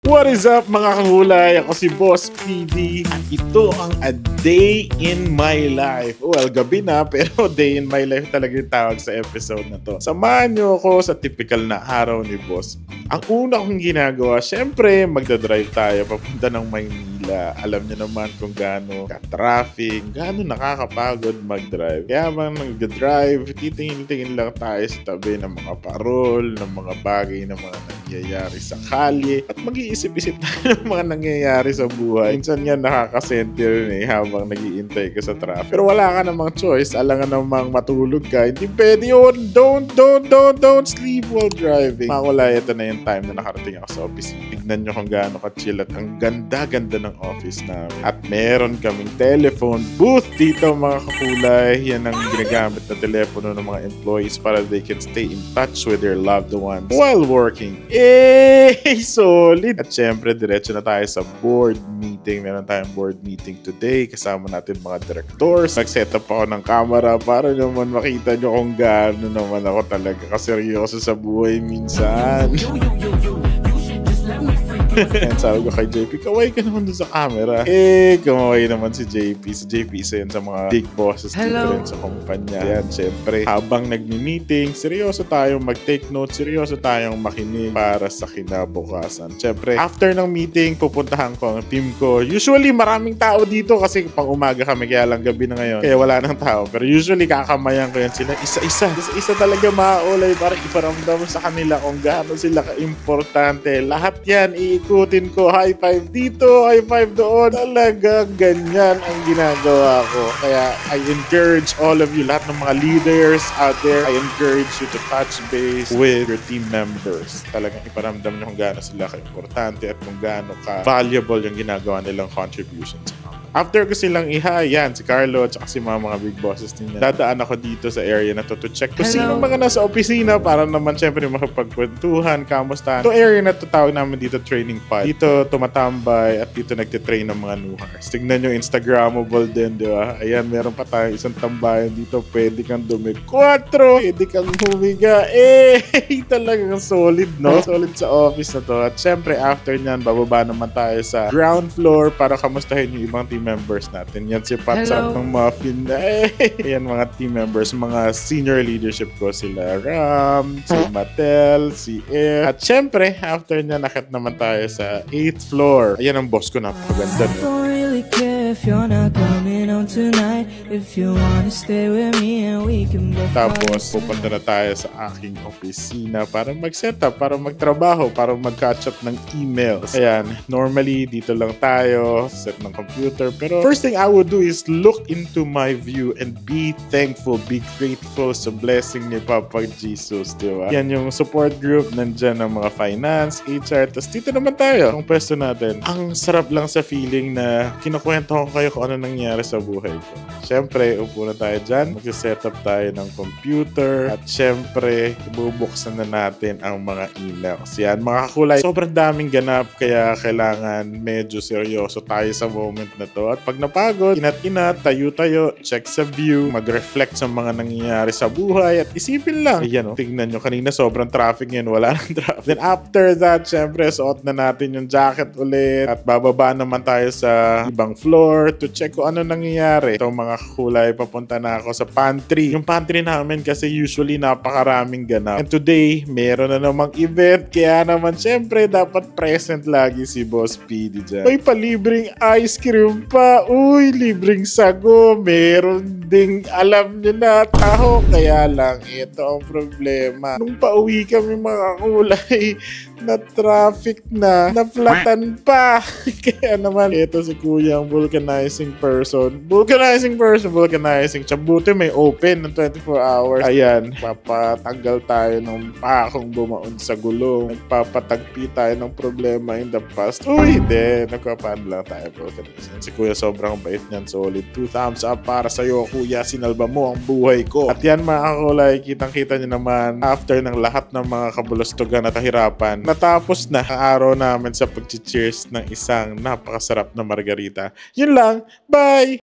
What is up mga kahulay? Ako si Boss PD at ito ang A Day in My Life. Well, gabi na pero Day in My Life talaga yung tawag sa episode na to. Samahan nyo ako sa typical na araw ni Boss P. Ang una kong ginagawa, syempre magdadrive tayo papunta ng Maynila. Alam niyo naman kung gaano ka-traffic, gaano nakakapagod mag-drive. Kaya bang nag-drive, titingin-tingin lang tayo sa tabi ng mga parol, ng mga bagay na mga nangyayari sa kalye at mag-iisip-isip tayo ng mga nangyayari sa buhay. Minsan yan nakaka-center habang nag-iintay ka sa traffic. Pero wala ka namang choice. Alangan namang matulog ka. Hindi pwede yun. Don't sleep while driving. Makulay, ito na yung time na nakarating ako sa office. Tignan nyo kung gaano ka-chill at ang ganda-ganda ng office namin. At meron kaming telephone booth dito mga kakulay. Yan ang ginagamit na telepono ng mga employees para they can stay in touch with their loved ones while working. Solid! At syempre, diretso na tayo sa board meeting. Meron tayong board meeting today. Kasama natin mga directors. Nag-set up ako ng camera para naman makita nyo kung gaano naman ako talaga kaseryoso sa buhay minsan. And sabi ko kay JP, kaway ka naman dun sa camera. Kaway naman si JP. Si JP isa yan sa mga big bosses dito rin sa kumpanya. Yan, syempre, habang nagmi-meeting, seryoso tayong mag-take notes, seryoso tayong makinig para sa kinabukasan. Syempre, after ng meeting, pupuntahan ko ang team ko. Usually, maraming tao dito kasi pang umaga kami, kaya lang gabi na ngayon. Kaya wala nang tao. Pero usually, kakamayan ko yan sila isa-isa. Isa talaga maulay para iparamdam sa kanila kung gaano sila ka-importante. Lahat yan, ikutin ko, high five dito, high five doon. Talaga ganyan ang ginagawa ko. Kaya I encourage all of you, lahat ng mga leaders out there, I encourage you to touch base with your team members. Talagang iparamdam nyo kung gaano sila ka-importante at kung gaano ka-valuable yung ginagawa nilang contributions. After ko silang yan, si Carlo at si mga big bosses niya, dadaan ako dito sa area na to check kung sino mga nasa opisina para naman syempre makapagkwentuhan, kamustahan. Ito area na to tawag namin dito training pod. Dito tumatambay at dito nagtitrain ng mga new hires. Tignan nyo, Instagrammable din, di ba? Ayan, meron pa tayong isang tambayan dito. Pwede kang dumi-4, pwede kang humiga. Talagang solid, no? Solid sa office na to. At syempre, after nyan, bababa naman tayo sa ground floor para kamustahin yung ibang team members natin. Yan si Patsap ng Muffin. Yan mga team members, mga senior leadership ko. Sila Ram, si Mattel, si Air. At syempre, after niya, nakit naman tayo sa 8th floor. Ayan ang boss ko, napakaganda. Tapos, pupunta na tayo sa aking opisina para mag-set up, para magtrabaho, para mag-catch up ng emails. Ayan, normally, dito lang tayo, set ng computer. Pero first thing I would do is look into my view and be thankful, be grateful sa blessing ni Papa Jesus, di ba? Yan yung support group, nandyan ang mga finance, HR, tapos dito naman tayo, ang pwesto natin. Ang sarap lang sa feeling na kinukwento ko kayo kung ano nangyari sa buhay ko. Siyempre, upo na tayo dyan, mag-set up tayo ng computer, at siyempre, ibubuksan na natin ang mga emails. Yan, mga kakulay, sobrang daming ganap, kaya kailangan medyo seryoso tayo sa moment na to. At pag napagod, inat-inat, tayo-tayo, check sa view, mag-reflect sa mga nangyayari sa buhay, at isipin lang. Ayan, tignan nyo, kanina sobrang traffic ngayon, wala nang traffic. Then after that, syempre, suot na natin yung jacket ulit, at bababa naman tayo sa ibang floor to check kung ano nangyayari. Ito mga kulay, papunta na ako sa pantry. Yung pantry namin kasi usually napakaraming ganap. And today, meron na namang event, kaya naman syempre, dapat present lagi si Boss PD dyan. May palibreng ice cream pa. Uy, libreng sago. Meron ding, alam nyo na, taho. Kaya lang, ito ang problema. Nung pauwi kami mga kulay, na traffic na, naplatan pa. Kaya naman, ito si Kuya ang vulcanizing person. Vulcanizing. Buti may open ng 24 hours. Ayan, papatanggal tayo ng pakong bumaon sa gulong. Nagpapatagpi tayo ng problema in the past. Uy, hindi. Nagpapaano lang tayo vulcanizing. Si Kuya sobrang bait niyan. Solid 2 thumbs up para sa'yo, Kuya. Sinalba mo ang buhay ko. At yan mga kakulay, kitang-kita nyo naman after ng lahat ng mga kabulastugan at kahirapan, natapos na ang araw namin sa pag-cheers ng isang napakasarap na margarita. Yun lang. Bye!